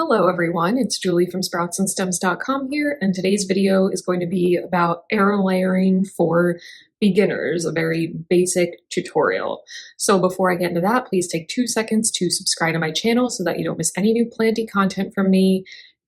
Hello everyone, it's Julie from sproutsandstems.com here, and today's video is going to be about air layering for beginners, a very basic tutorial. So before I get into that, please take 2 seconds to subscribe to my channel so that you don't miss any new planting content from me.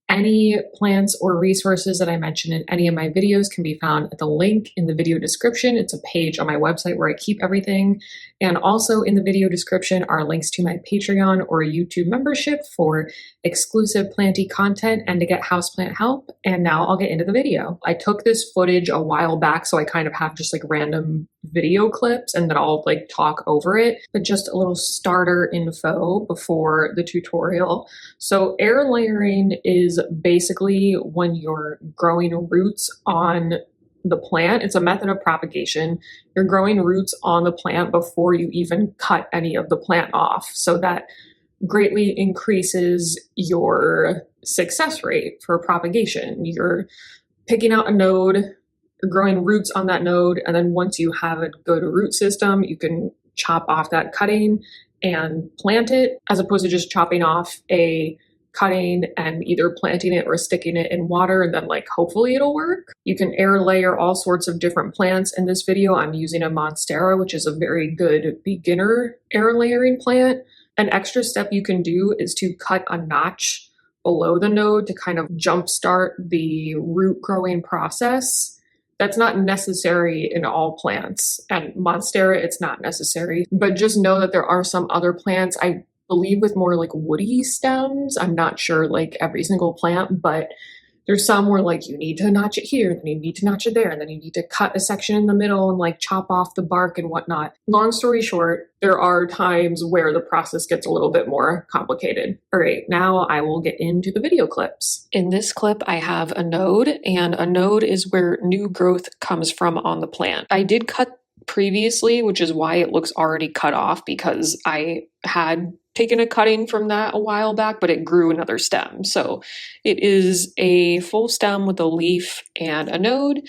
Any plants or resources that I mention in any of my videos can be found at the link in the video description. It's a page on my website where I keep everything. And also in the video description are links to my Patreon or YouTube membership for exclusive planty content and to get houseplant help. And now I'll get into the video. I took this footage a while back, so I kind of have just like random video clips and then I'll like talk over it, but just a little starter info before the tutorial. So air layering is basically when you're growing roots on the plant. It's a method of propagation. You're growing roots on the plant before you even cut any of the plant off. So that greatly increases your success rate for propagation. You're picking out a node, you're growing roots on that node, and then once you have a good root system, you can chop off that cutting and plant it, as opposed to just chopping off a cutting and either planting it or sticking it in water and then like hopefully it'll work. You can air layer all sorts of different plants. In this video, I'm using a monstera, which is a very good beginner air layering plant. An extra step you can do is to cut a notch below the node to kind of jumpstart the root growing process. That's not necessary in all plants, and monstera, it's not necessary, but just know that there are some other plants, I believe with more like woody stems. I'm not sure like every single plant, but there's some where like you need to notch it here, then you need to notch it there, and then you need to cut a section in the middle and like chop off the bark and whatnot. Long story short, there are times where the process gets a little bit more complicated. All right, now I will get into the video clips. In this clip, I have a node, and a node is where new growth comes from on the plant. I did cut previously, which is why it looks already cut off, because I had taken a cutting from that a while back, but it grew another stem. So it is a full stem with a leaf and a node.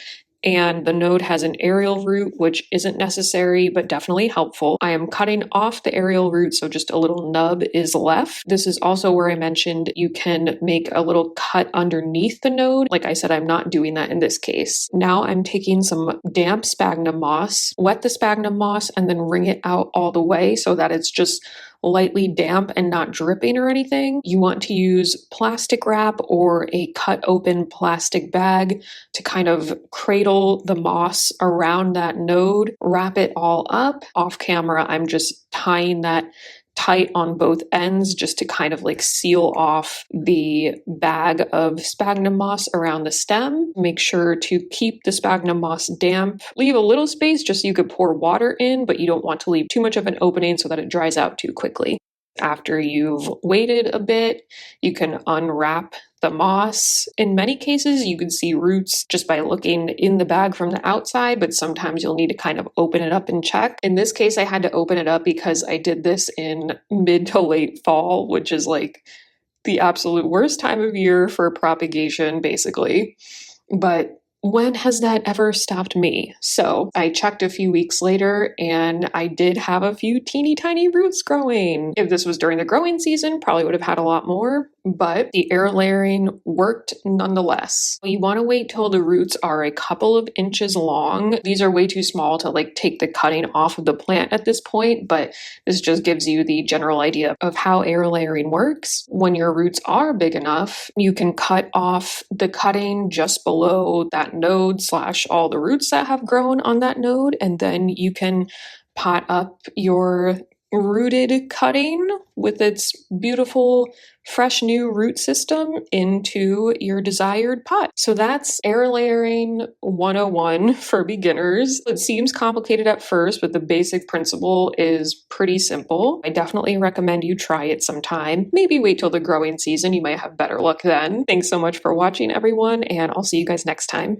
And the node has an aerial root, which isn't necessary, but definitely helpful. I am cutting off the aerial root, so just a little nub is left. This is also where I mentioned you can make a little cut underneath the node. Like I said, I'm not doing that in this case. Now I'm taking some damp sphagnum moss, wet the sphagnum moss, and then wring it out all the way so that it's just lightly damp and not dripping or anything. You want to use plastic wrap or a cut open plastic bag to kind of cradle the moss around that node, wrap it all up. Off camera, I'm just tying that tight on both ends just to kind of like seal off the bag of sphagnum moss around the stem. Make sure to keep the sphagnum moss damp. Leave a little space just so you could pour water in, but you don't want to leave too much of an opening so that it dries out too quickly. After you've waited a bit, you can unwrap the moss. In many cases, you can see roots just by looking in the bag from the outside, but sometimes you'll need to kind of open it up and check. In this case, I had to open it up because I did this in mid to late fall, which is like the absolute worst time of year for propagation, basically. But when has that ever stopped me? So I checked a few weeks later and I did have a few teeny tiny roots growing. If this was during the growing season, probably would have had a lot more, but the air layering worked nonetheless. You want to wait till the roots are a couple of inches long. These are way too small to like take the cutting off of the plant at this point, but this just gives you the general idea of how air layering works. When your roots are big enough, you can cut off the cutting just below that node / all the roots that have grown on that node, and then you can pot up your rooted cutting with its beautiful fresh new root system into your desired pot. So that's air layering 101 for beginners. It seems complicated at first, but the basic principle is pretty simple. I definitely recommend you try it sometime. Maybe wait till the growing season. You might have better luck then. Thanks so much for watching, everyone, and I'll see you guys next time.